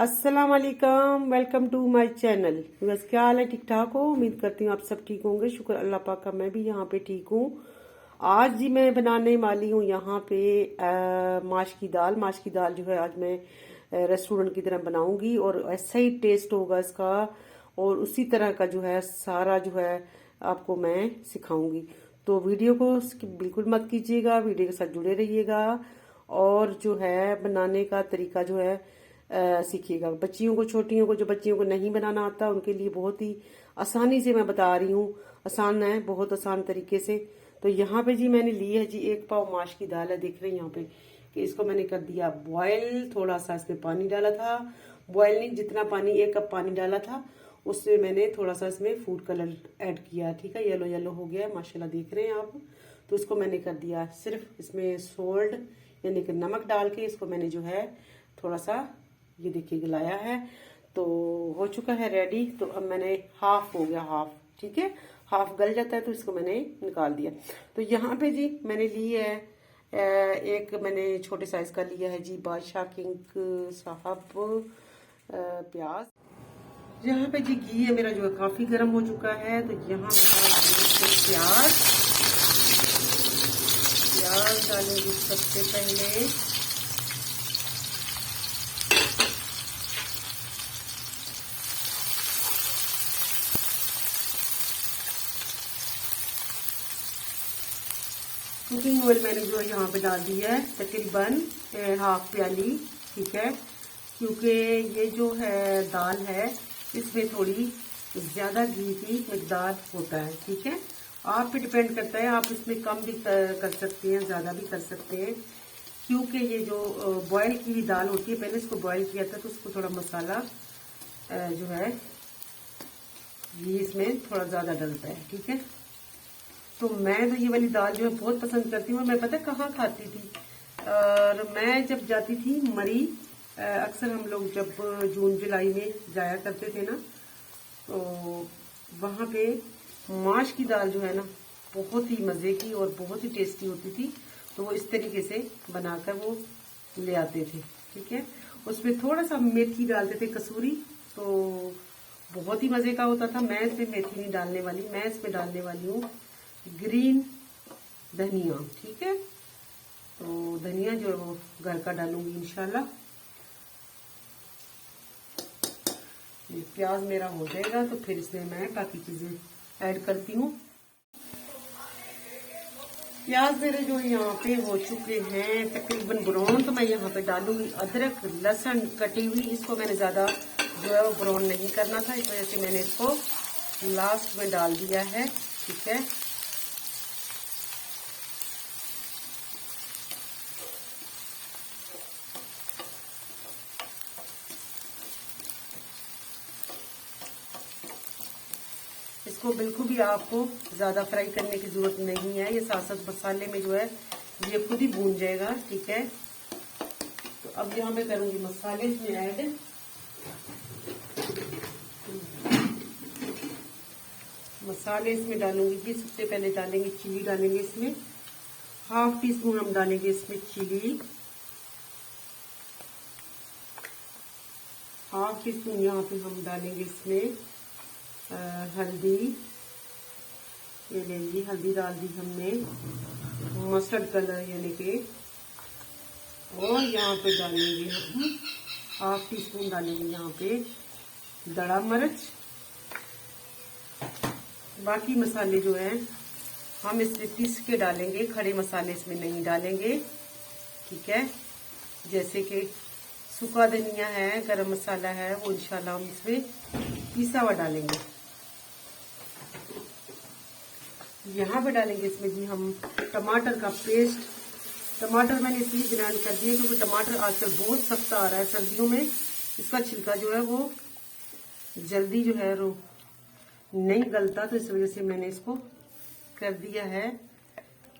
अस्सलाम वालेकुम, welcome to my channel. बस क्या हाल है? ठीक ठाक हो? उम्मीद करती हूँ आप सब ठीक होंगे। शुक्र अल्लाह पाक का, मैं भी यहाँ पे ठीक हूँ। आज जी मैं बनाने वाली हूँ यहाँ पे माश की दाल। माश की दाल जो है आज मैं रेस्टोरेंट की तरह बनाऊंगी और ऐसा ही टेस्ट होगा इसका, और उसी तरह का जो है सारा जो है आपको मैं सिखाऊंगी। तो वीडियो को बिल्कुल मत कीजिएगा, वीडियो के साथ जुड़े रहिएगा और जो है बनाने का तरीका जो है सीखिएगा। बच्चियों को, छोटियों को, जो बच्चियों को नहीं बनाना आता उनके लिए बहुत ही आसानी से मैं बता रही हूँ। आसान है, बहुत आसान तरीके से। तो यहाँ पे जी मैंने ली है जी 1 पाव माश की दाल है। देख रहे हैं यहाँ पे कि इसको मैंने कर दिया बॉयल। थोड़ा सा इसमें पानी डाला था, बॉयल नहीं, जितना पानी 1 कप पानी डाला था उससे मैंने थोड़ा सा इसमें फूड कलर ऐड किया। ठीक है, येलो येलो हो गया है माशाल्लाह, देख रहे हैं आप। तो इसको मैंने कर दिया, सिर्फ इसमें सोल्ट यानी कि नमक डाल के इसको मैंने जो है थोड़ा सा, ये देखिए गलाया है। तो हो चुका है रेडी। तो अब मैंने हाफ हो गया, हाफ, ठीक है, हाफ गल जाता है तो इसको मैंने निकाल दिया। तो यहाँ पे जी मैंने ली है एक, मैंने छोटे साइज का लिया है जी बादशाह किंग साहब प्याज। यहाँ पे जी घी है मेरा जो है काफी गर्म हो चुका है। तो यहाँ मैं प्याज डालूंगी सबसे पहले। कुकिंग ऑयल मैंने जो है यहाँ पे डाल दी है तकरीबन हाफ प्याली, ठीक है, क्योंकि ये जो है दाल है इसमें थोड़ी ज्यादा घी की मकदार होता है। ठीक है, आप पे डिपेंड करता है, आप इसमें कम भी कर सकते हैं, ज्यादा भी कर सकते हैं। क्योंकि ये जो बॉयल की हुई दाल होती है, पहले इसको बॉयल किया था तो उसको थोड़ा मसाला जो है घी इसमें थोड़ा ज्यादा डलता है। ठीक है, तो मैं तो ये वाली दाल जो है बहुत पसंद करती हूँ। मैं पता कहाँ खाती थी, और मैं जब जाती थी मरी, अक्सर हम लोग जब जून जुलाई में जाया करते थे ना, तो वहाँ पे माश की दाल जो है ना बहुत ही मज़े की और बहुत ही टेस्टी होती थी। तो वो इस तरीके से बनाकर वो ले आते थे। ठीक है, उसमें थोड़ा सा मेथी डालते थे, कसूरी, तो बहुत ही मज़े का होता था। मैं इसमें मेथी नहीं डालने वाली, मैं इसमें डालने वाली हूँ ग्रीन धनिया। ठीक है, तो धनिया जो है वो घर का डालूंगी इंशाल्लाह। ये प्याज मेरा हो जाएगा तो फिर इसमें मैं बाकी चीजें ऐड करती हूँ। प्याज मेरे जो यहाँ पे हो चुके हैं तकरीबन ब्राउन, तो मैं यहाँ पे डालूंगी अदरक लहसुन कटी हुई। इसको मैंने ज्यादा जो है वो ब्राउन नहीं करना था, इस वजह से मैंने इसको लास्ट में डाल दिया है। ठीक है, इसको बिल्कुल भी आपको ज्यादा फ्राई करने की जरूरत नहीं है, ये साथ साथ मसाले में जो है ये खुद ही भून जाएगा। ठीक है, तो अब यहाँ पे करूंगी मसाले इसमें ऐड। मसाले इसमें डालूंगी जी, सबसे पहले डालेंगे चिली, डालेंगे इसमें हाफ टी स्पून, हम डालेंगे इसमें चिली, हाफ टी स्पून यहाँ पे हम डालेंगे इसमें हल्दी, ये लेंगी हल्दी डाल दी हमने, मस्टर्ड कलर यानी कि, और यहाँ पे डालेंगे हम हाफ टी स्पून डालेंगे यहाँ पे दड़ा मिर्च। बाकी मसाले जो हैं हम इसमें पीस के डालेंगे, खड़े मसाले इसमें नहीं डालेंगे। ठीक है, जैसे कि सूखा धनिया है, गरम मसाला है, वो इंशाल्लाह हम इसमें पिसा हुआ डालेंगे। यहाँ पे डालेंगे इसमें जी हम टमाटर का पेस्ट। टमाटर मैंने इसलिए ग्राइंड कर दिया क्योंकि टमाटर आजकल बहुत सख्त आ रहा है सर्दियों में, इसका छिलका जो है वो जल्दी जो है वो नहीं गलता, तो इस वजह से मैंने इसको कर दिया है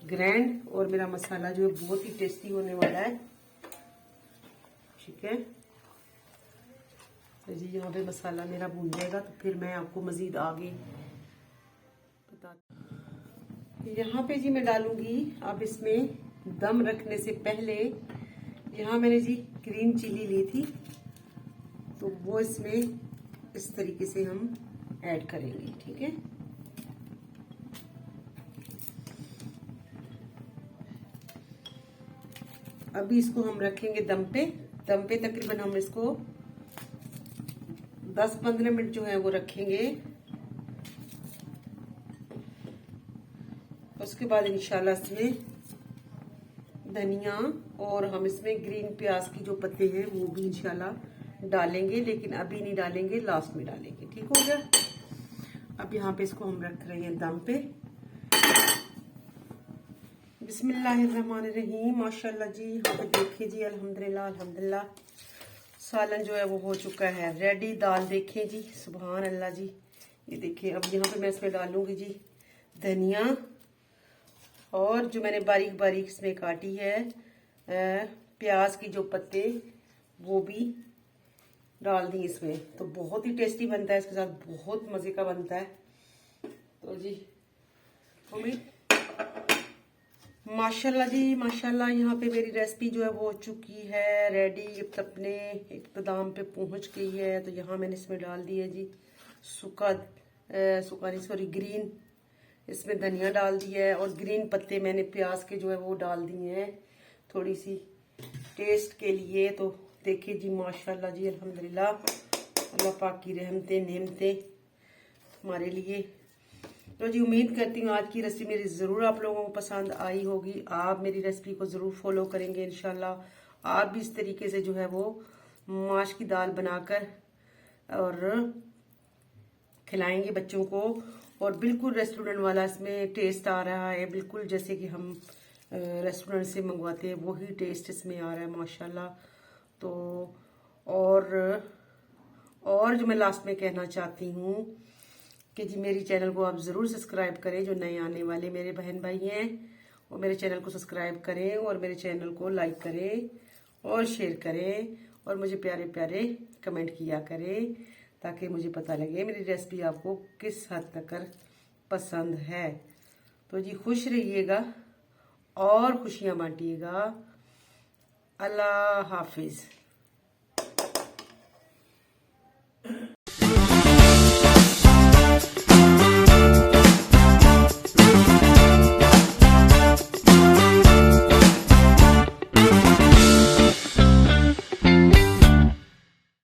ग्राइंड, और मेरा मसाला जो है बहुत ही टेस्टी होने वाला है। ठीक है, तो जी यहाँ पे मसाला मेरा भून जाएगा तो फिर मैं आपको मजीद आगे बता। यहाँ पे जी मैं डालूंगी अब इसमें दम रखने से पहले, यहाँ मैंने जी ग्रीन चिली ली थी तो वो इसमें इस तरीके से हम ऐड करेंगे। ठीक है, अभी इसको हम रखेंगे दम पे। दम पे तकरीबन हम इसको 10-15 मिनट जो है वो रखेंगे। उसके बाद इंशाल्लाह इसमें धनिया और हम इसमें ग्रीन प्याज की जो पत्ते हैं वो भी इंशाल्लाह डालेंगे, लेकिन अभी नहीं डालेंगे, लास्ट में डालेंगे। ठीक हो गया। अब यहाँ पे इसको हम रख रहे हैं दम पे। बिस्मिल्लाहिर्रहमानिर्रहीम। माशाल्लाह जी, यहाँ पे देखिए जी, अल्हम्दुलिल्लाह अल्हम्दुलिल्लाह सालन जो है वो हो चुका है रेडी। दाल देखें जी, सुभान अल्लाह जी। ये देखिए, अब यहाँ पे मैं इसमें डालूंगी जी धनिया, और जो मैंने बारीक बारीक इसमें काटी है प्याज की जो पत्ते, वो भी डाल दी इसमें। तो बहुत ही टेस्टी बनता है, इसके साथ बहुत मजे का बनता है। तो जी उम्मीद, माशाल्लाह जी माशाल्लाह, यहाँ पे मेरी रेसिपी जो है वो हो चुकी है रेडी, अपने इख्तिताम पे पहुंच गई है। तो यहाँ मैंने इसमें डाल दिया जी सूखा नहीं सॉरी ग्रीन, इसमें धनिया डाल दिया है, और ग्रीन पत्ते मैंने प्याज के जो है वो डाल दिए हैं थोड़ी सी टेस्ट के लिए। तो देखिए जी, माशाल्लाह जी, अल्हम्दुलिल्लाह, अल्लाह पाक की रहमतें नेमतें हमारे लिए। तो जी उम्मीद करती हूँ आज की रेसिपी मेरी ज़रूर आप लोगों को पसंद आई होगी। आप मेरी रेसिपी को ज़रूर फॉलो करेंगे इंशाल्लाह। आप भी इस तरीके से जो है वो माश की दाल बनाकर और खिलाएंगे बच्चों को, और बिल्कुल रेस्टोरेंट वाला इसमें टेस्ट आ रहा है, बिल्कुल जैसे कि हम रेस्टोरेंट से मंगवाते हैं वही टेस्ट इसमें आ रहा है माशाल्लाह। तो और जो मैं लास्ट में कहना चाहती हूँ कि जी मेरी चैनल को आप ज़रूर सब्सक्राइब करें। जो नए आने वाले मेरे बहन भाई हैं वो मेरे चैनल को सब्सक्राइब करें, और मेरे चैनल को लाइक करें और शेयर करें, और मुझे प्यारे प्यारे कमेंट किया करें, ताकि मुझे पता लगे मेरी रेसिपी आपको किस हद तक पसंद है। तो जी खुश रहिएगा और खुशियाँ बांटिएगा। अल्लाह हाफिज़।